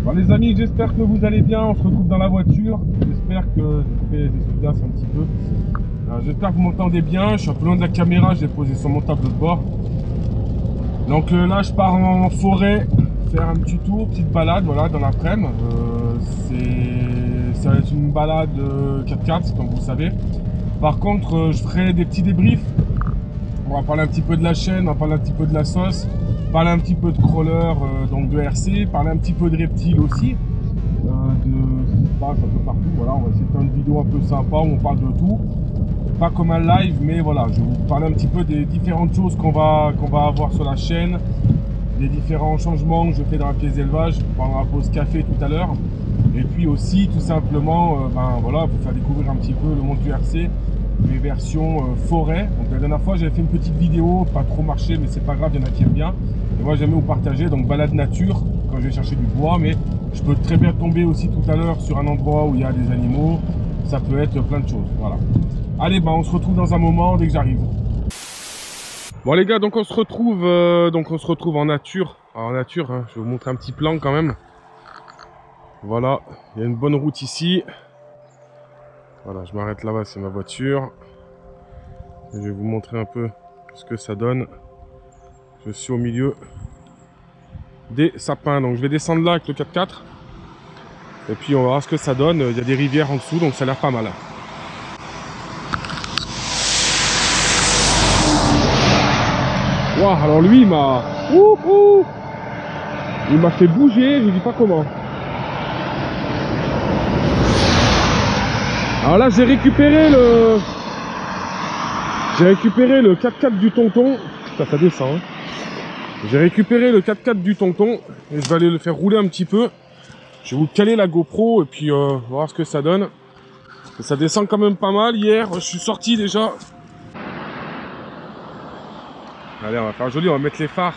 Bon, les amis, j'espère que vous allez bien. On se retrouve dans la voiture. J'espère que je fais des souplesses un petit peu. J'espère que vous m'entendez bien. Je suis un peu loin de la caméra. Je l'ai posé sur mon tableau de bord. Donc là, je pars en forêt faire un petit tour, petite balade, voilà, dans l'après-midi. Ça va être une balade 4x4, comme vous savez. Par contre, je ferai des petits débriefs. On va parler un petit peu de la chaîne, on va parler un petit peu de la sauce, parler un petit peu de crawler, donc de RC, parler un petit peu de reptiles aussi, de ce qui se passe un peu partout. Voilà, on va essayer de faire une vidéo un peu sympa où on parle de tout. Pas comme un live, mais voilà, je vais vous parler un petit peu des différentes choses qu'on va avoir sur la chaîne, les différents changements que je fais dans la pièce d'élevage pendant la pause café tout à l'heure. Et puis aussi, tout simplement, voilà, vous faire découvrir un petit peu le monde du RC, les versions forêt. Donc la dernière fois, j'avais fait une petite vidéo, pas trop marché, mais c'est pas grave, il y en a qui aiment bien. Et moi, j'aime vous partager, donc balade nature, quand je vais chercher du bois, mais je peux très bien tomber aussi tout à l'heure sur un endroit où il y a des animaux. Ça peut être plein de choses, voilà. Allez, on se retrouve dans un moment, dès que j'arrive. Bon les gars, donc on se retrouve en nature. Alors, en nature, hein, je vais vous montrer un petit plan quand même. Voilà, il y a une bonne route ici. Voilà, je m'arrête là-bas, c'est ma voiture. Et je vais vous montrer un peu ce que ça donne. Je suis au milieu des sapins, donc je vais descendre là avec le 4x4. Et puis on va voir ce que ça donne. Il y a des rivières en dessous, donc ça a l'air pas mal. Waouh, alors lui il m'a fait bouger, je dis pas comment. Alors là j'ai récupéré le 4x4 du tonton. Putain, ça descend, hein. J'ai récupéré le 4x4 du tonton et je vais aller le faire rouler un petit peu. Je vais vous caler la GoPro et puis voir ce que ça donne. Et ça descend quand même pas mal. Hier, je suis sorti déjà. Allez, on va faire joli, on va mettre les phares.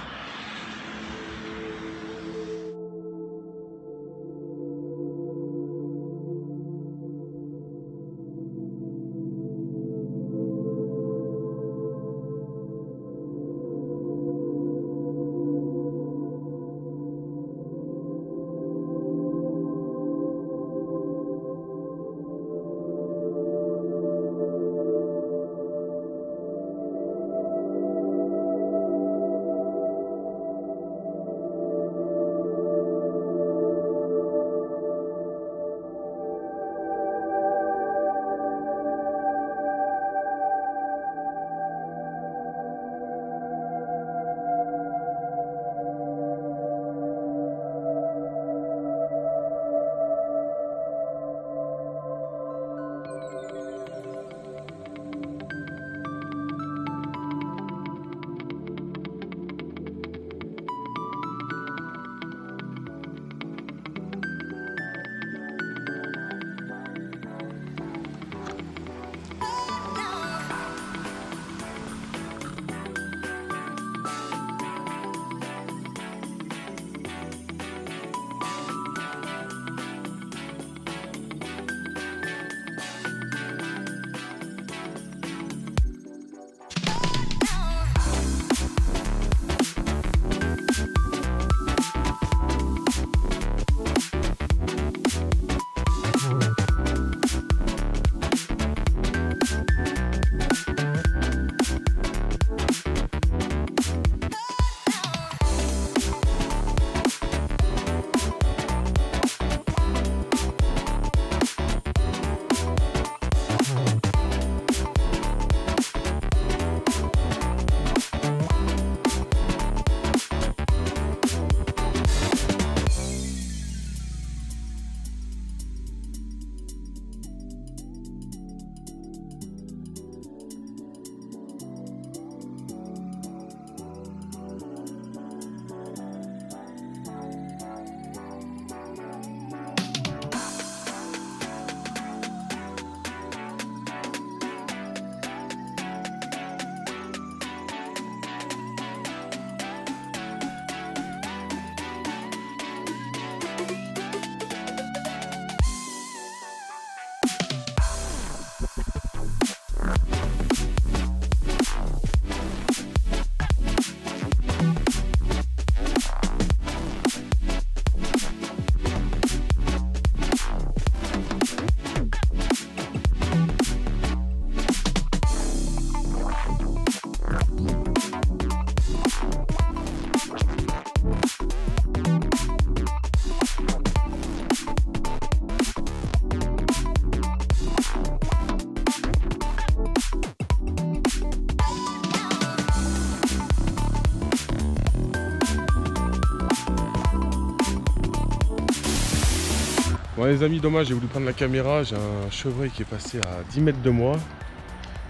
Bon les amis, dommage, j'ai voulu prendre la caméra, j'ai un chevreuil qui est passé à 10 mètres de moi.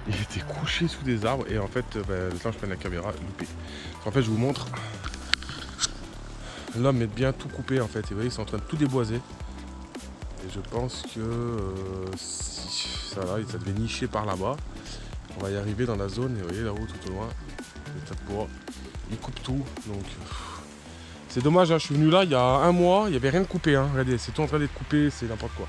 Il était couché sous des arbres et en fait, le temps que je prenne la caméra, loupé. En fait, je vous montre, l'homme est bien tout coupé en fait, et vous voyez, ils sont en train de tout déboiser. Et je pense que si ça va, ça devait nicher par là-bas. On va y arriver dans la zone, et vous voyez là-haut tout au loin, les tas de bois, ils coupent tout, donc c'est dommage, hein. Je suis venu là il y a un mois, il n'y avait rien de coupé, hein. Regardez, c'est tout en train d'être coupé, c'est n'importe quoi.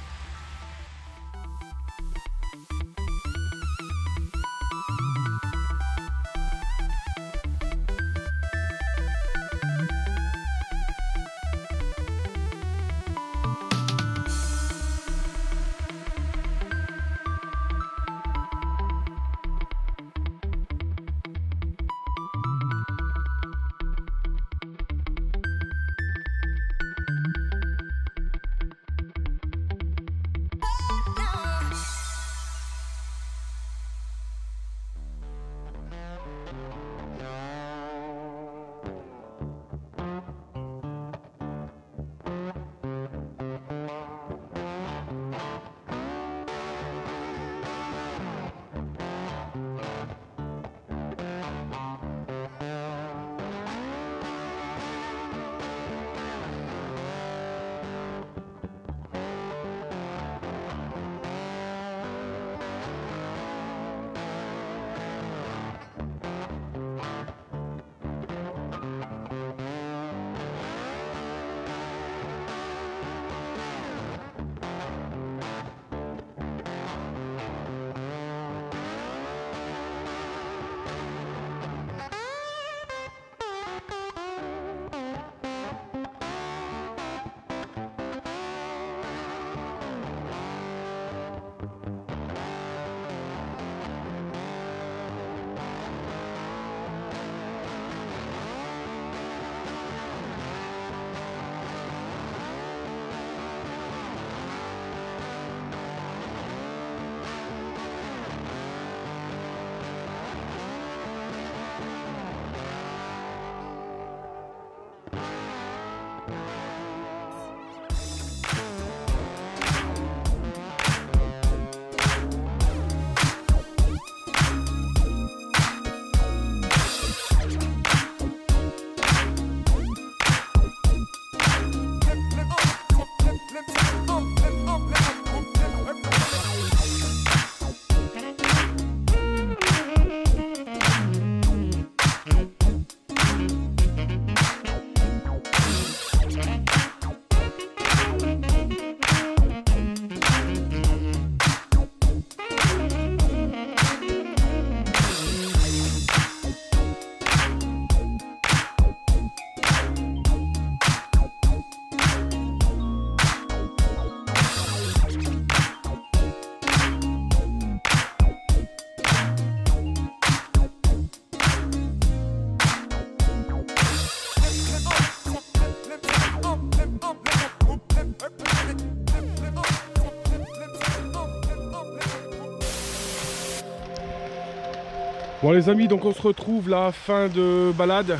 Bon les amis, donc on se retrouve là, fin de balade.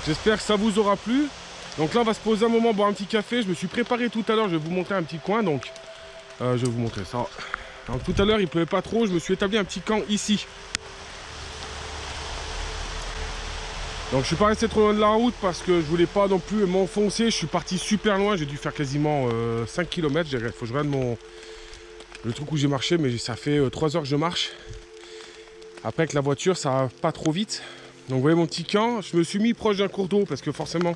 J'espère que ça vous aura plu. Donc là on va se poser un moment, boire un petit café. Je me suis préparé tout à l'heure, je vais vous montrer un petit coin. Donc je vais vous montrer ça. Donc, tout à l'heure il pleuvait pas trop, je me suis établi un petit camp ici. Donc je suis pas resté trop loin de la route parce que je voulais pas non plus m'enfoncer. Je suis parti super loin, j'ai dû faire quasiment 5 km. Il faut que je regarde le truc où j'ai marché, mais ça fait 3 heures que je marche. Après avec la voiture ça va pas trop vite. Donc vous voyez mon petit camp, je me suis mis proche d'un cours d'eau parce que forcément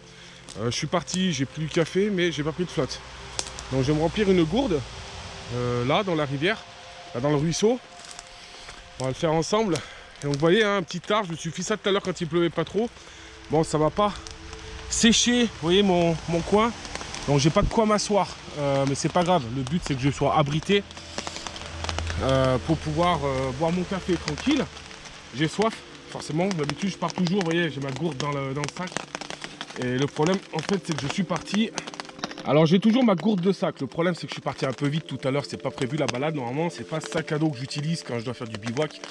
je suis parti, j'ai pris du café mais j'ai pas pris de flotte. Donc je vais me remplir une gourde là dans la rivière, là dans le ruisseau. On va le faire ensemble. Et donc vous voyez un petit arbre, je me suis fait ça tout à l'heure quand il pleuvait pas trop. Bon ça va pas sécher, vous voyez mon coin. Donc j'ai pas de quoi m'asseoir, mais c'est pas grave. Le but c'est que je sois abrité pour pouvoir boire mon café tranquille. J'ai soif, forcément. D'habitude je pars toujours, vous voyez, j'ai ma gourde dans le sac. Et le problème en fait c'est que je suis parti. Alors j'ai toujours ma gourde de sac. Le problème c'est que je suis parti un peu vite tout à l'heure. C'est pas prévu la balade. Normalement c'est pas ce sac à dos que j'utilise quand je dois faire du bivouac.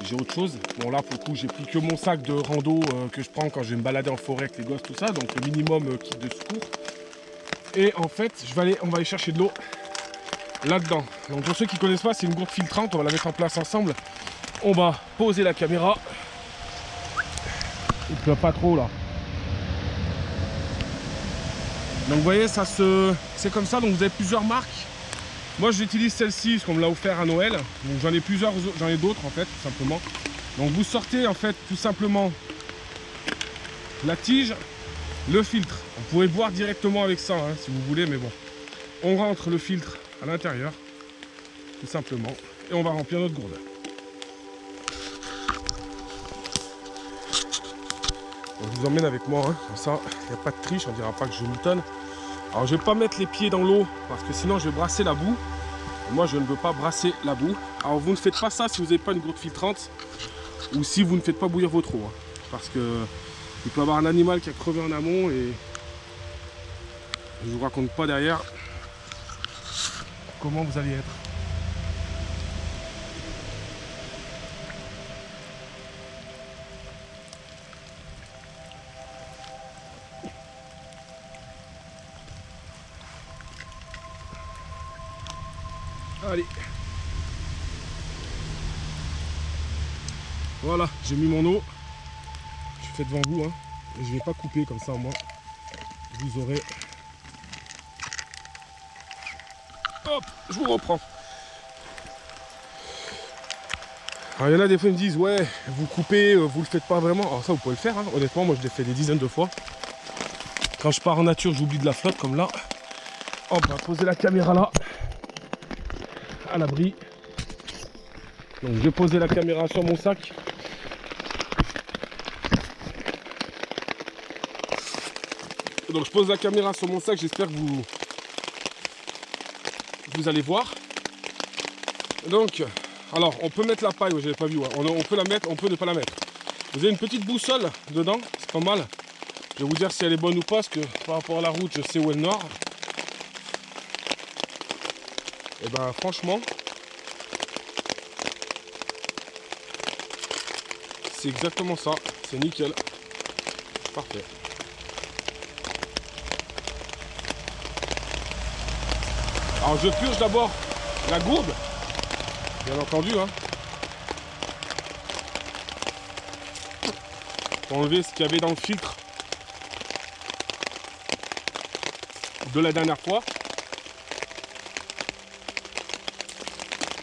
J'ai autre chose. Bon là pour le coup j'ai pris que mon sac de rando que je prends quand je vais me balader en forêt avec les gosses, tout ça. Donc le minimum kit de secours. Et en fait, on va aller chercher de l'eau là-dedans. Donc pour ceux qui ne connaissent pas, c'est une gourde filtrante, on va la mettre en place ensemble. On va poser la caméra. Il pleut pas trop là. Donc vous voyez, c'est comme ça, donc vous avez plusieurs marques. Moi j'utilise celle-ci parce qu'on me l'a offert à Noël. Donc j'en ai plusieurs, j'en ai d'autres en fait, tout simplement. Donc vous sortez en fait tout simplement la tige, le filtre. Vous pouvez boire directement avec ça hein, si vous voulez, mais bon. On rentre le filtre à l'intérieur, tout simplement, et on va remplir notre gourde. Donc, je vous emmène avec moi, hein, comme ça, il n'y a pas de triche, on ne dira pas que je moutonne. Alors je ne vais pas mettre les pieds dans l'eau, parce que sinon je vais brasser la boue. Et moi je ne veux pas brasser la boue. Alors vous ne faites pas ça si vous n'avez pas une gourde filtrante, ou si vous ne faites pas bouillir votre eau. Hein, parce que il peut y avoir un animal qui a crevé en amont, et je ne vous raconte pas derrière comment vous allez être. Allez. Voilà, j'ai mis mon eau. Je fais devant vous, hein. Et je ne vais pas couper comme ça, moi. Vous aurez... Hop, je vous reprends. Alors il y en a des fois qui me disent ouais vous coupez, vous le faites pas vraiment. Alors ça vous pouvez le faire hein. Honnêtement moi je l'ai fait des dizaines de fois. Quand je pars en nature j'oublie de la flotte comme là. Hop, on va poser la caméra là à l'abri. Donc je vais poser la caméra sur mon sac. Donc je pose la caméra sur mon sac, j'espère que vous allez voir. Donc alors, on peut mettre la paille, je n'avais pas vu, ouais. On peut la mettre, on peut ne pas la mettre. Vous avez une petite boussole dedans, c'est pas mal. Je vais vous dire si elle est bonne ou pas, parce que par rapport à la route, je sais où est le nord. Et ben franchement, c'est exactement ça, c'est nickel. Parfait. Alors je purge d'abord la gourde. Bien entendu, hein. Pour enlever ce qu'il y avait dans le filtre de la dernière fois.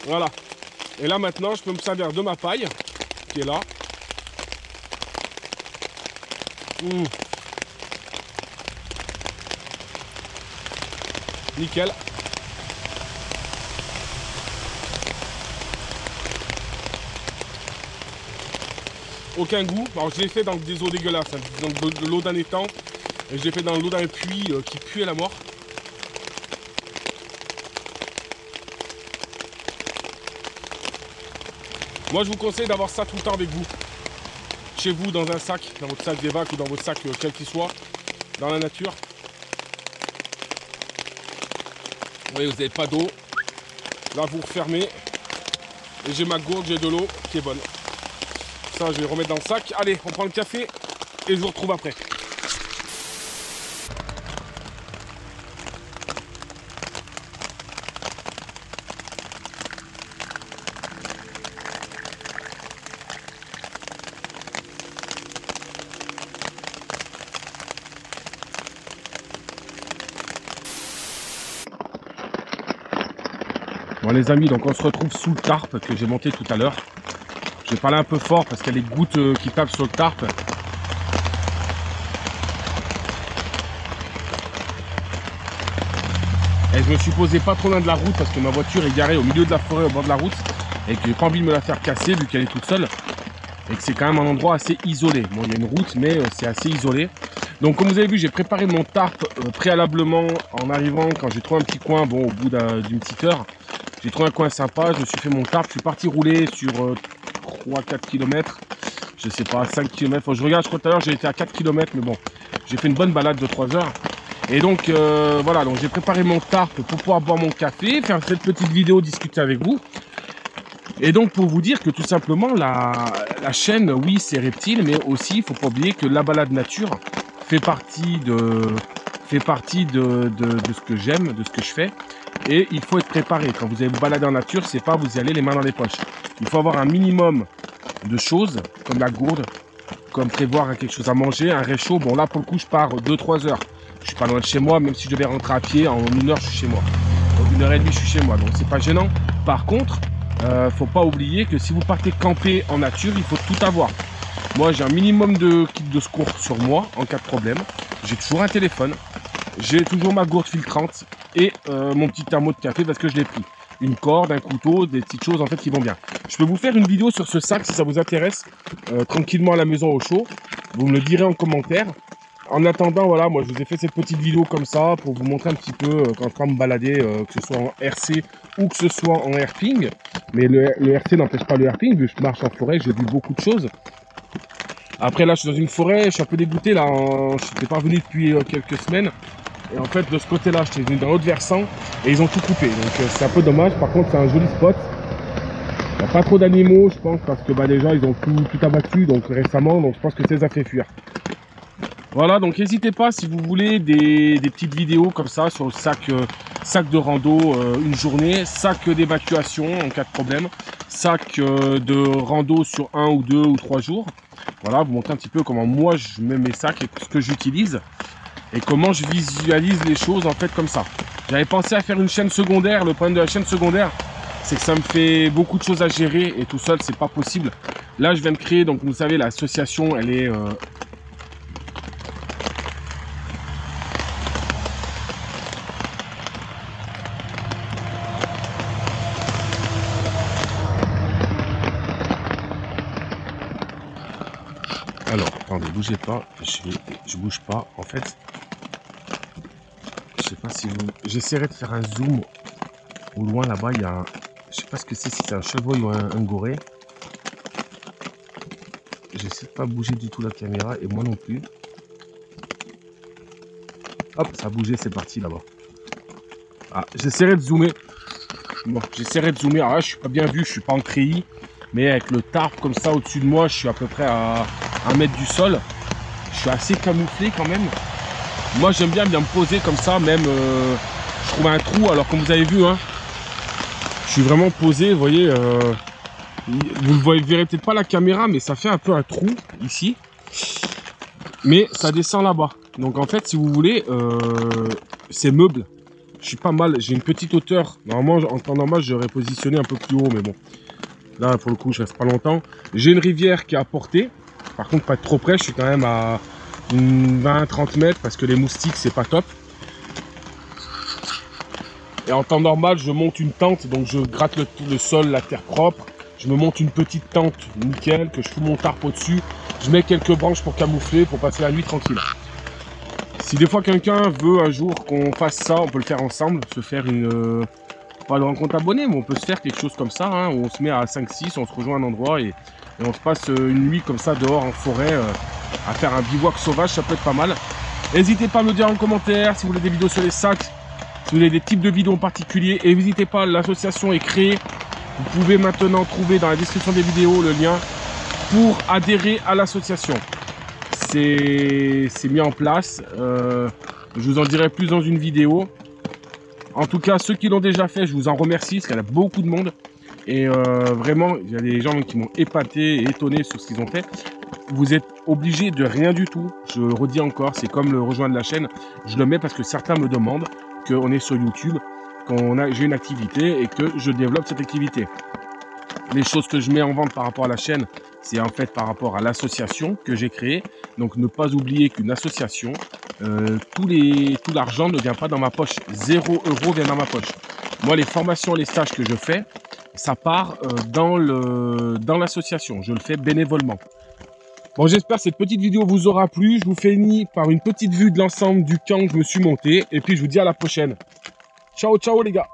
Voilà. Et là maintenant, je peux me servir de ma paille qui est là. Nickel. Aucun goût. Alors je l'ai fait dans des eaux dégueulasses, hein, donc de l'eau d'un étang, et je l'ai fait dans l'eau d'un puits qui puait la mort. Moi je vous conseille d'avoir ça tout le temps avec vous. Chez vous, dans un sac, dans votre sac d'évac ou dans votre sac quel qu'il soit, dans la nature. Vous voyez, vous n'avez pas d'eau. Là vous refermez. Et j'ai ma gourde, j'ai de l'eau qui est bonne. Ça, je vais remettre dans le sac. Allez, on prend le café et je vous retrouve après. Bon les amis, donc on se retrouve sous le tarp que j'ai monté tout à l'heure. Je vais parler un peu fort parce qu'il y a les gouttes qui tapent sur le tarp. Et je me suis posé pas trop loin de la route parce que ma voiture est garée au milieu de la forêt au bord de la route et que j'ai pas envie de me la faire casser vu qu'elle est toute seule et que c'est quand même un endroit assez isolé. Bon, il y a une route mais c'est assez isolé. Donc comme vous avez vu, j'ai préparé mon tarp préalablement en arrivant quand j'ai trouvé un petit coin, bon au bout d'une petite heure. J'ai trouvé un coin sympa, je me suis fait mon tarp, je suis parti rouler sur 3-4 km, je sais pas, 5 km, faut que je regarde, je crois tout à l'heure j'ai été à 4 km, mais bon, j'ai fait une bonne balade de 3 heures. Et donc voilà, donc j'ai préparé mon tarp pour pouvoir boire mon café, faire cette petite vidéo, discuter avec vous. Et donc pour vous dire que tout simplement la chaîne, oui c'est Reptile, mais aussi il ne faut pas oublier que la balade nature fait partie fait partie de ce que j'aime, de ce que je fais. Et il faut être préparé. Quand vous allez vous balader en nature, c'est pas vous y allez les mains dans les poches. Il faut avoir un minimum de choses, comme la gourde, comme prévoir quelque chose à manger, un réchaud. Bon là, pour le coup, je pars 2-3 heures. Je suis pas loin de chez moi, même si je devais rentrer à pied, en 1 heure, je suis chez moi. Donc 1h30, je suis chez moi, donc c'est pas gênant. Par contre, faut pas oublier que si vous partez camper en nature, il faut tout avoir. Moi, j'ai un minimum de kit de secours sur moi en cas de problème. J'ai toujours un téléphone, j'ai toujours ma gourde filtrante et mon petit thermo de café parce que je l'ai pris. Une corde, un couteau, des petites choses en fait qui vont bien. Je peux vous faire une vidéo sur ce sac si ça vous intéresse, tranquillement à la maison au chaud. Vous me le direz en commentaire. En attendant, voilà, moi je vous ai fait cette petite vidéo comme ça pour vous montrer un petit peu quand je vais me balader, que ce soit en RC ou que ce soit en airping. Mais le RC n'empêche pas le airping, vu que je marche en forêt, j'ai vu beaucoup de choses. Après là, je suis dans une forêt, je suis un peu dégoûté là, je n'étais pas venu depuis quelques semaines. Et en fait, de ce côté-là, j'étais venu dans l'autre versant et ils ont tout coupé. Donc c'est un peu dommage. Par contre, c'est un joli spot. Il n'y a pas trop d'animaux, je pense, parce que les gens, ils ont tout abattu donc récemment. Donc je pense que ça les a fait fuir. Voilà, donc n'hésitez pas si vous voulez des petites vidéos comme ça sur le sac de rando une journée, sac d'évacuation en cas de problème, sac de rando sur 1 ou 2 ou 3 jours. Voilà, vous montrer un petit peu comment moi je mets mes sacs et ce que j'utilise et comment je visualise les choses en fait comme ça. J'avais pensé à faire une chaîne secondaire. Le problème de la chaîne secondaire, c'est que ça me fait beaucoup de choses à gérer et tout seul c'est pas possible. Là je viens de créer, donc vous savez, l'association elle est alors, attendez, bougez pas, je bouge pas. En fait, je sais pas si vous... J'essaierai de faire un zoom. Au loin, là-bas, il y a un... Je sais pas ce que c'est, si c'est un chevreuil ou un goré. J'essaie de pas bouger du tout la caméra, et moi non plus. Hop, ça a bougé, c'est parti là-bas. Ah, j'essaierai de zoomer. Bon, j'essaierai de zoomer. Alors là, je suis pas bien vu, je suis pas en treillis. Mais avec le tarp comme ça au-dessus de moi, je suis à peu près à 1 mètre du sol. Je suis assez camouflé quand même. Moi j'aime bien me poser comme ça, même je trouve un trou. Alors comme vous avez vu, hein, je suis vraiment posé, vous voyez. Vous ne verrez peut-être pas la caméra, mais ça fait un peu un trou ici. Mais ça descend là-bas. Donc en fait, si vous voulez, c'est meuble. Je suis pas mal, j'ai une petite hauteur. Normalement, en temps normal, j'aurais positionné un peu plus haut, mais bon. Là, pour le coup, je reste pas longtemps. J'ai une rivière qui est à portée. Par contre, pas trop près. Je suis quand même à 20-30 mètres parce que les moustiques, c'est pas top. Et en temps normal, je monte une tente. Donc, je gratte le sol, la terre propre. Je me monte une petite tente nickel, que je fous mon tarp au-dessus. Je mets quelques branches pour camoufler, pour passer la nuit tranquille. Si des fois, quelqu'un veut un jour qu'on fasse ça, on peut le faire ensemble. Se faire une... pas de rencontre abonnée, mais on peut se faire quelque chose comme ça, hein, où on se met à 5-6, on se rejoint à un endroit et on se passe une nuit comme ça dehors en forêt à faire un bivouac sauvage, ça peut être pas mal. N'hésitez pas à me le dire en commentaire si vous voulez des vidéos sur les sacs, si vous voulez des types de vidéos en particulier, et n'hésitez pas, l'association est créée. Vous pouvez maintenant trouver dans la description des vidéos le lien pour adhérer à l'association. C'est mis en place, je vous en dirai plus dans une vidéo. En tout cas, ceux qui l'ont déjà fait, je vous en remercie, parce qu'il y a beaucoup de monde. Et vraiment, il y a des gens qui m'ont épaté et étonné sur ce qu'ils ont fait. Vous êtes obligé de rien du tout. Je le redis encore, c'est comme le rejoindre la chaîne. Je le mets parce que certains me demandent qu'on est sur YouTube, j'ai une activité et que je développe cette activité. Les choses que je mets en vente par rapport à la chaîne, c'est en fait par rapport à l'association que j'ai créée. Donc ne pas oublier qu'une association, tout l'argent ne vient pas dans ma poche. 0 € vient dans ma poche. Moi, les formations, les stages que je fais, ça part dans l'association. Je le fais bénévolement. Bon, j'espère que cette petite vidéo vous aura plu. Je vous finis par une petite vue de l'ensemble du camp que je me suis monté. Et puis, je vous dis à la prochaine. Ciao, ciao les gars.